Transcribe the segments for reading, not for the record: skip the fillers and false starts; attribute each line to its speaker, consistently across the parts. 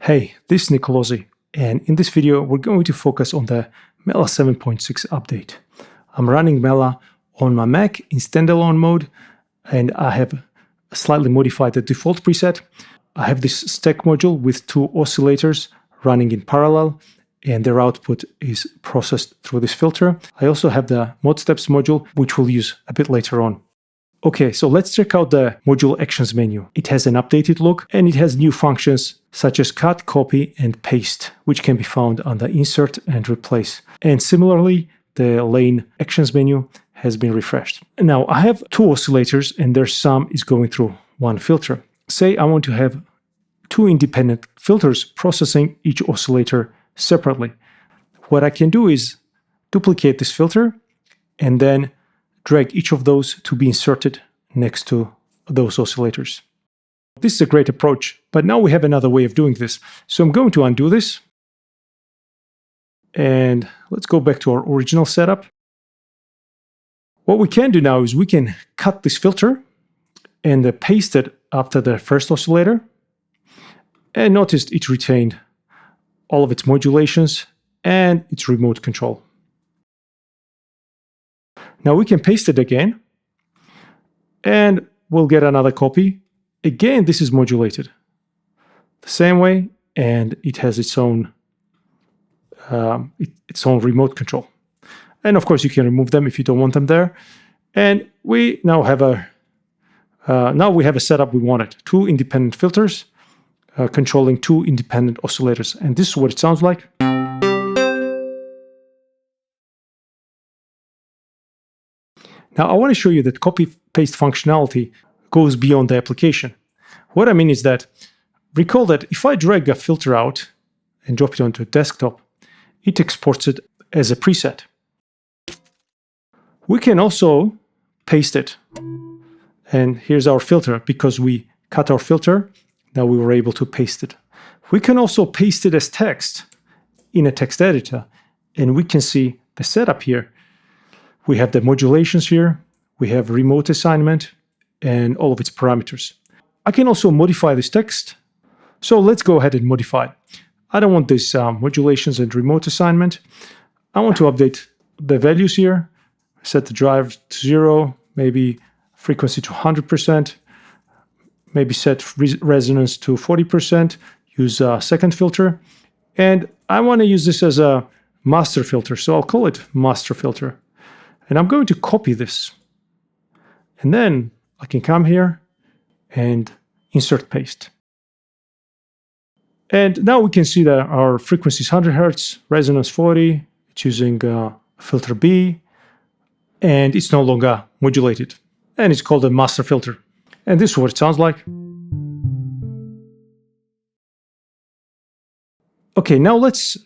Speaker 1: Hey, this is Nicolosi, and in this video we're going to focus on the Mela 7.6 update. I'm running Mela on my Mac in standalone mode, and I have slightly modified the default preset. I have this stack module with two oscillators running in parallel, and their output is processed through this filter. I also have the mod steps module, which we'll use a bit later on. Okay, so let's check out the module actions menu. It has an updated look and it has new functions such as cut, copy, and paste, which can be found under insert and replace. And similarly, the lane actions menu has been refreshed. Now I have two oscillators and their sum is going through one filter. Say I want to have two independent filters processing each oscillator separately. What I can do is duplicate this filter and then drag each of those to be inserted next to those oscillators. This is a great approach, but now we have another way of doing this. So I'm going to undo this. And let's go back to our original setup. What we can do now is we can cut this filter and paste it after the first oscillator. And notice it retained all of its modulations and its remote control. Now we can paste it again, and we'll get another copy. Again, this is modulated the same way, and it has its own remote control. And of course, you can remove them if you don't want them there. And we now have a setup we wanted: two independent filters controlling two independent oscillators, and this is what it sounds like. Now I want to show you that copy-paste functionality goes beyond the application. What I mean is that, recall that if I drag a filter out and drop it onto a desktop, it exports it as a preset. We can also paste it. And here's our filter. Because we cut our filter, now we were able to paste it. We can also paste it as text in a text editor, and we can see the setup here. We have the modulations here, we have remote assignment, and all of its parameters. I can also modify this text. So let's go ahead and modify it. I don't want this modulations and remote assignment. I want to update the values here. Set the drive to 0, maybe frequency to 100%, maybe set resonance to 40%, use a second filter. And I want to use this as a master filter, so I'll call it master filter. And I'm going to copy this. And then I can come here and insert paste. And now we can see that our frequency is 100 Hz, resonance 40, it's using filter B, and it's no longer modulated. And it's called a master filter. And this is what it sounds like. Okay, now let's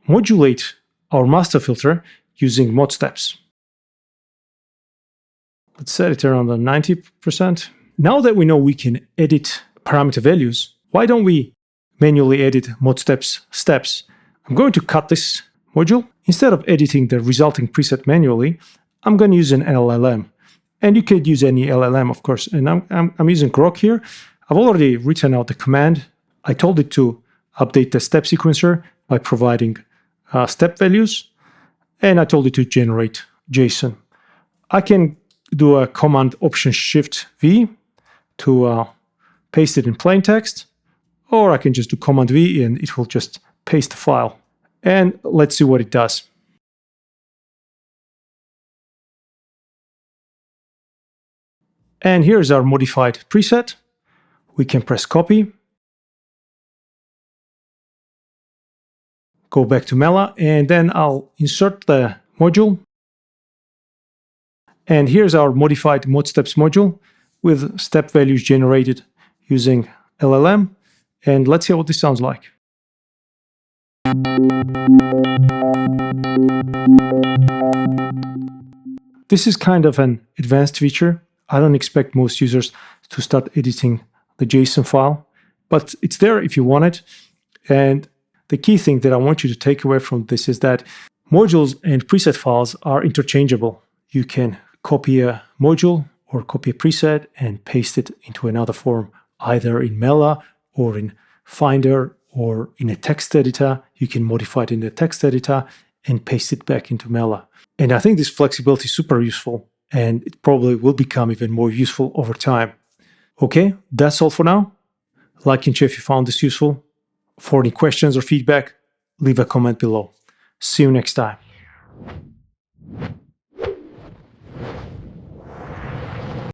Speaker 1: modulate our master filter using mod steps. Let's set it around 90%. Now that we know we can edit parameter values, why don't we manually edit mod steps? I'm going to cut this module. Instead of editing the resulting preset manually, I'm going to use an LLM. And you could use any LLM, of course. And I'm using Grok here. I've already written out the command. I told it to update the step sequencer by providing step values. And I told it to generate JSON. I can do a command option shift V to paste it in plain text, or I can just do command V and it will just paste the file. And let's see what it does. And here's our modified preset. We can press copy, go back to Mela, and then I'll insert the module. And here's our modified mod steps module with step values generated using LLM. And let's see what this sounds like. This is kind of an advanced feature. I don't expect most users to start editing the JSON file, but it's there if you want it. And the key thing that I want you to take away from this is that modules and preset files are interchangeable. You can copy a module or copy a preset and paste it into another form, either in Mela or in Finder or in a text editor, you can modify it in the text editor and paste it back into Mela. And I think this flexibility is super useful, and it probably will become even more useful over time. Okay, that's all for now. Like and share if you found this useful. For any questions or feedback, leave a comment below. See you next time.